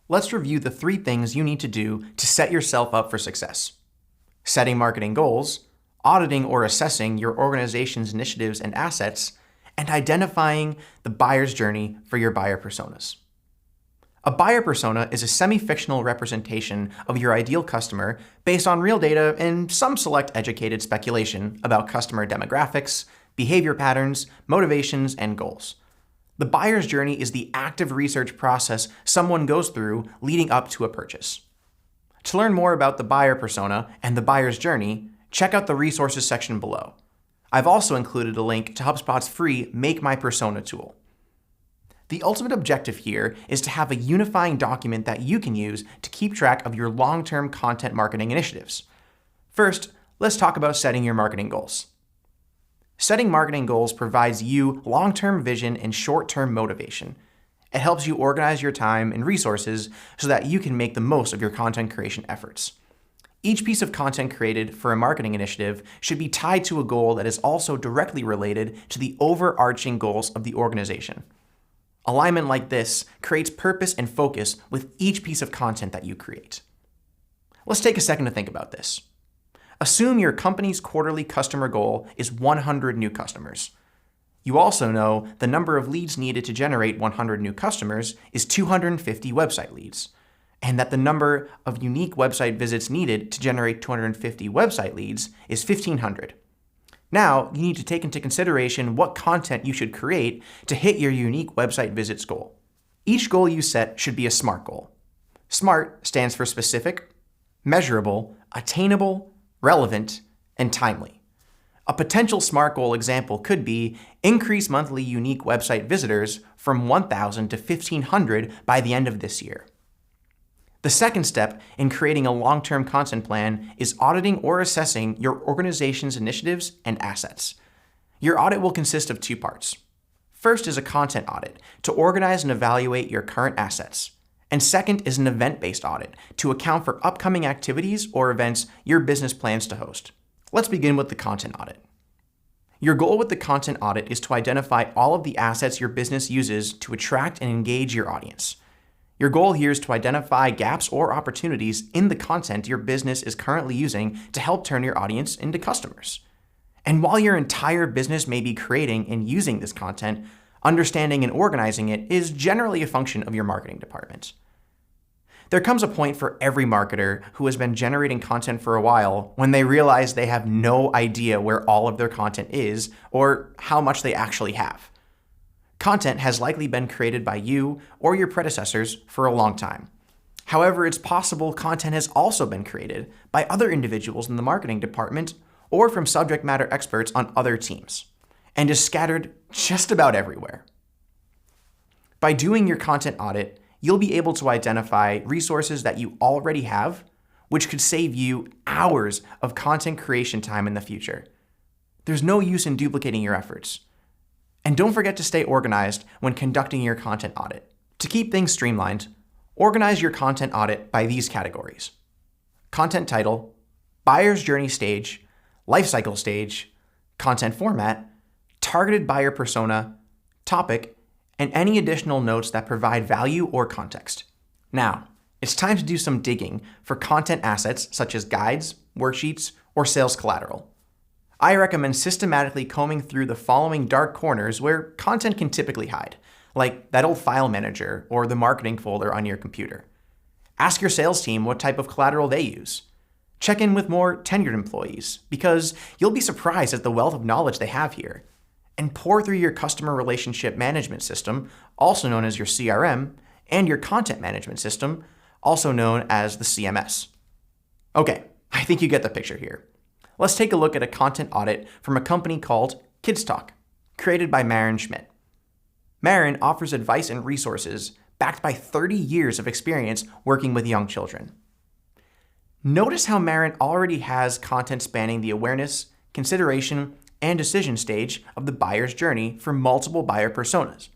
Let's review the 3 things you need to do to set yourself up for success: setting marketing goals, auditing or assessing your organization's initiatives and assets, and identifying the buyer's journey for your buyer personas. A buyer persona is a semi-fictional representation of your ideal customer based on real data and some select educated speculation about customer demographics, behavior patterns, motivations, and goals. The buyer's journey is the active research process someone goes through leading up to a purchase. To learn more about the buyer persona and the buyer's journey, check out the resources section below. I've also included a link to HubSpot's free Make My Persona tool. The ultimate objective here is to have a unifying document that you can use to keep track of your long-term content marketing initiatives. First, let's talk about setting your marketing goals. Setting marketing goals provides you long-term vision and short-term motivation. It helps you organize your time and resources so that you can make the most of your content creation efforts. Each piece of content created for a marketing initiative should be tied to a goal that is also directly related to the overarching goals of the organization. Alignment like this creates purpose and focus with each piece of content that you create. Let's take a second to think about this. Assume your company's quarterly customer goal is 100 new customers. You also know the number of leads needed to generate 100 new customers is 250 website leads, and that the number of unique website visits needed to generate 250 website leads is 1,500. Now, you need to take into consideration what content you should create to hit your unique website visits goal. Each goal you set should be a SMART goal. SMART stands for specific, measurable, attainable, relevant, and timely. A potential SMART goal example could be increase monthly unique website visitors from 1,000 to 1,500 by the end of this year. The second step in creating a long-term content plan is auditing or assessing your organization's initiatives and assets. Your audit will consist of 2 parts. First is a content audit to organize and evaluate your current assets. And second is an event-based audit to account for upcoming activities or events your business plans to host. Let's begin with the content audit. Your goal with the content audit is to identify all of the assets your business uses to attract and engage your audience. Your goal here is to identify gaps or opportunities in the content your business is currently using to help turn your audience into customers. And while your entire business may be creating and using this content, understanding and organizing it is generally a function of your marketing department. There comes a point for every marketer who has been generating content for a while when they realize they have no idea where all of their content is or how much they actually have. Content has likely been created by you or your predecessors for a long time. However, it's possible content has also been created by other individuals in the marketing department or from subject matter experts on other teams, and is scattered just about everywhere. By doing your content audit, you'll be able to identify resources that you already have, which could save you hours of content creation time in the future. There's no use in duplicating your efforts. And don't forget to stay organized when conducting your content audit. To keep things streamlined, organize your content audit by these categories: content title, buyer's journey stage, lifecycle stage, content format, targeted buyer persona, topic, and any additional notes that provide value or context. Now, it's time to do some digging for content assets such as guides, worksheets, or sales collateral. I recommend systematically combing through the following dark corners where content can typically hide, like that old file manager or the marketing folder on your computer. Ask your sales team what type of collateral they use. Check in with more tenured employees, because you'll be surprised at the wealth of knowledge they have here. And pour through your customer relationship management system, also known as your CRM, and your content management system, also known as the CMS. Okay, I think you get the picture here. Let's take a look at a content audit from a company called Kids Talk, created by Maren Schmidt. Maren offers advice and resources backed by 30 years of experience working with young children. Notice how Maren already has content spanning the awareness, consideration, and decision stage of the buyer's journey for multiple buyer personas.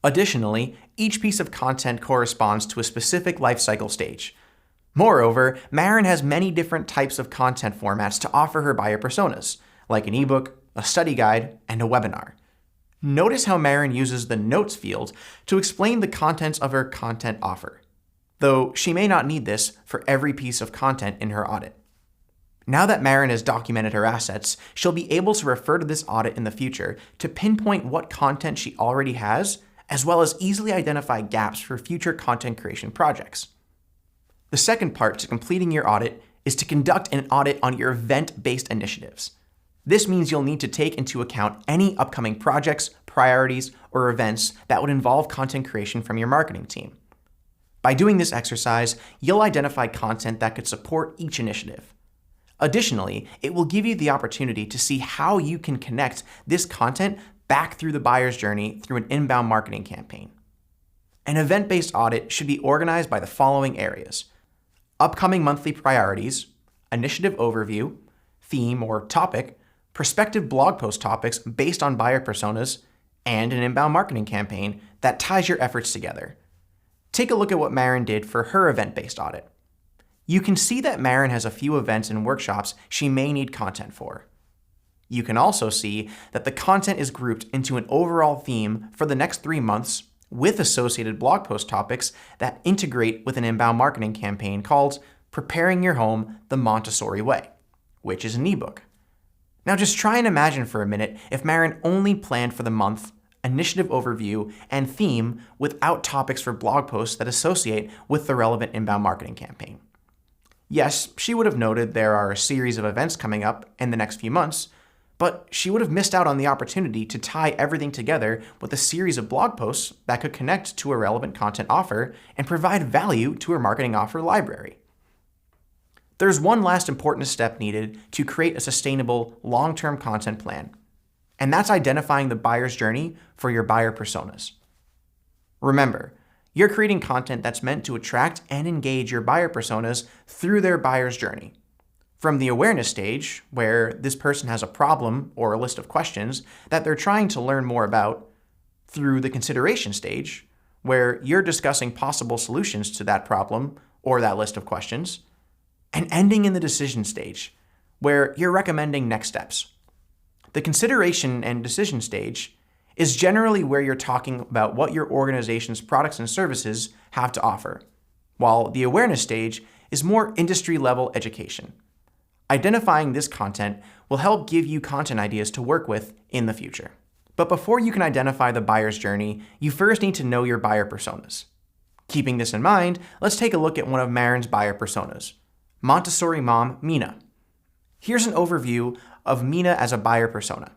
Additionally, each piece of content corresponds to a specific lifecycle stage. Moreover, Maren has many different types of content formats to offer her buyer personas, like an ebook, a study guide, and a webinar. Notice how Maren uses the notes field to explain the contents of her content offer. though she may not need this for every piece of content in her audit. Now that Marin has documented her assets, she'll be able to refer to this audit in the future to pinpoint what content she already has, as well as easily identify gaps for future content creation projects. The second part to completing your audit is to conduct an audit on your event-based initiatives. This means you'll need to take into account any upcoming projects, priorities, or events that would involve content creation from your marketing team. By doing this exercise, you'll identify content that could support each initiative. Additionally, it will give you the opportunity to see how you can connect this content back through the buyer's journey through an inbound marketing campaign. An event-based audit should be organized by the following areas: upcoming monthly priorities, initiative overview, theme or topic, prospective blog post topics based on buyer personas, and an inbound marketing campaign that ties your efforts together. Take a look at what Marin did for her event-based audit. You can see that Marin has a few events and workshops she may need content for. You can also see that the content is grouped into an overall theme for the next 3 months with associated blog post topics that integrate with an inbound marketing campaign called Preparing Your Home the Montessori Way, which is an ebook. Now just try and imagine for a minute if Marin only planned for the month, initiative overview, and theme without topics for blog posts that associate with the relevant inbound marketing campaign. Yes, she would have noted there are a series of events coming up in the next few months, but she would have missed out on the opportunity to tie everything together with a series of blog posts that could connect to a relevant content offer and provide value to her marketing offer library. There's one last important step needed to create a sustainable, long-term content plan, and that's identifying the buyer's journey for your buyer personas. Remember, you're creating content that's meant to attract and engage your buyer personas through their buyer's journey. From the awareness stage, where this person has a problem or a list of questions that they're trying to learn more about, through the consideration stage, where you're discussing possible solutions to that problem or that list of questions, and ending in the decision stage, where you're recommending next steps. The consideration and decision stage is generally where you're talking about what your organization's products and services have to offer, while the awareness stage is more industry-level education. Identifying this content will help give you content ideas to work with in the future. But before you can identify the buyer's journey, you first need to know your buyer personas. Keeping this in mind, let's take a look at one of Marin's buyer personas, Montessori mom Mina. Here's an overview of Mina as a buyer persona.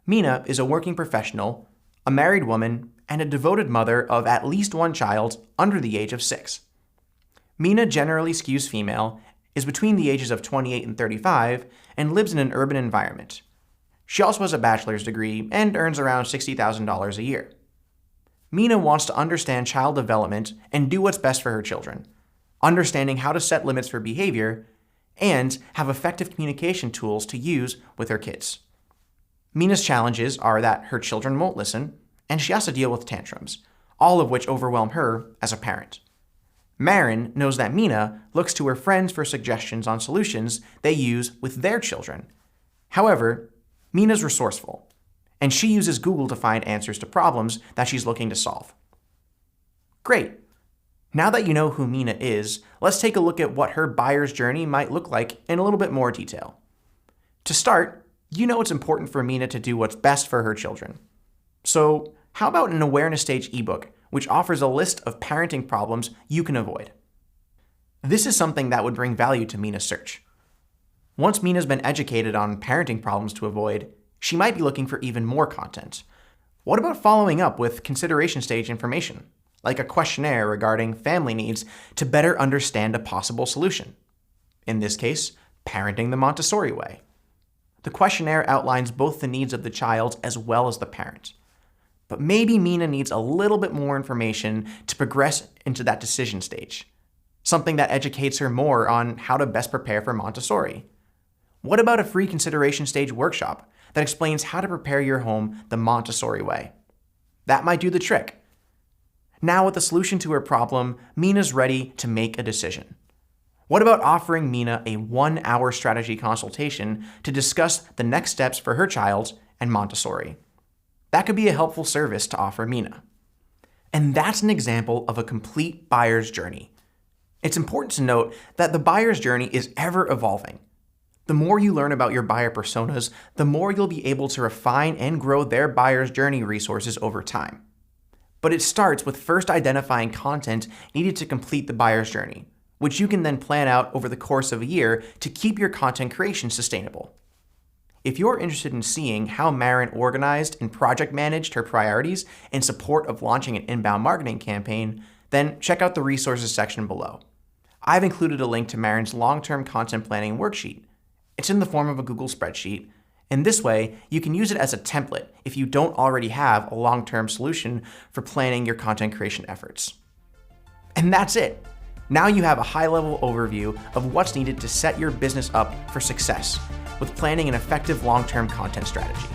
Mina is a working professional, a married woman, and a devoted mother of at least one child under the age of 6. Mina generally skews female, is between the ages of 28 and 35, and lives in an urban environment. She also has a bachelor's degree and earns around $60,000 a year. Mina wants to understand child development and do what's best for her children, understanding how to set limits for behavior, and have effective communication tools to use with her kids. Mina's challenges are that her children won't listen, and she has to deal with tantrums, all of which overwhelm her as a parent. Marin knows that Mina looks to her friends for suggestions on solutions they use with their children. However, Mina's resourceful, and she uses Google to find answers to problems that she's looking to solve. Great! Now that you know who Mina is, let's take a look at what her buyer's journey might look like in a little bit more detail. To start, you know it's important for Mina to do what's best for her children. So, how about an awareness stage ebook, which offers a list of parenting problems you can avoid? This is something that would bring value to Mina's search. Once Mina's been educated on parenting problems to avoid, she might be looking for even more content. What about following up with consideration stage information, like a questionnaire regarding family needs to better understand a possible solution? In this case, parenting the Montessori way. The questionnaire outlines both the needs of the child as well as the parent. But maybe Mina needs a little bit more information to progress into that decision stage, something that educates her more on how to best prepare for Montessori. What about a free consideration stage workshop that explains how to prepare your home the Montessori way? That might do the trick. Now with the solution to her problem, Mina's ready to make a decision. What about offering Mina a 1-hour strategy consultation to discuss the next steps for her child and Montessori? That could be a helpful service to offer Mina. And that's an example of a complete buyer's journey. It's important to note that the buyer's journey is ever evolving. The more you learn about your buyer personas, the more you'll be able to refine and grow their buyer's journey resources over time. But it starts with first identifying content needed to complete the buyer's journey, which you can then plan out over the course of a year to keep your content creation sustainable. If you're interested in seeing how Marin organized and project managed her priorities in support of launching an inbound marketing campaign, then check out the resources section below. I've included a link to Marin's long-term content planning worksheet. It's in the form of a Google spreadsheet, and this way you can use it as a template if you don't already have a long-term solution for planning your content creation efforts. And that's it. Now you have a high-level overview of what's needed to set your business up for success with planning an effective long-term content strategy.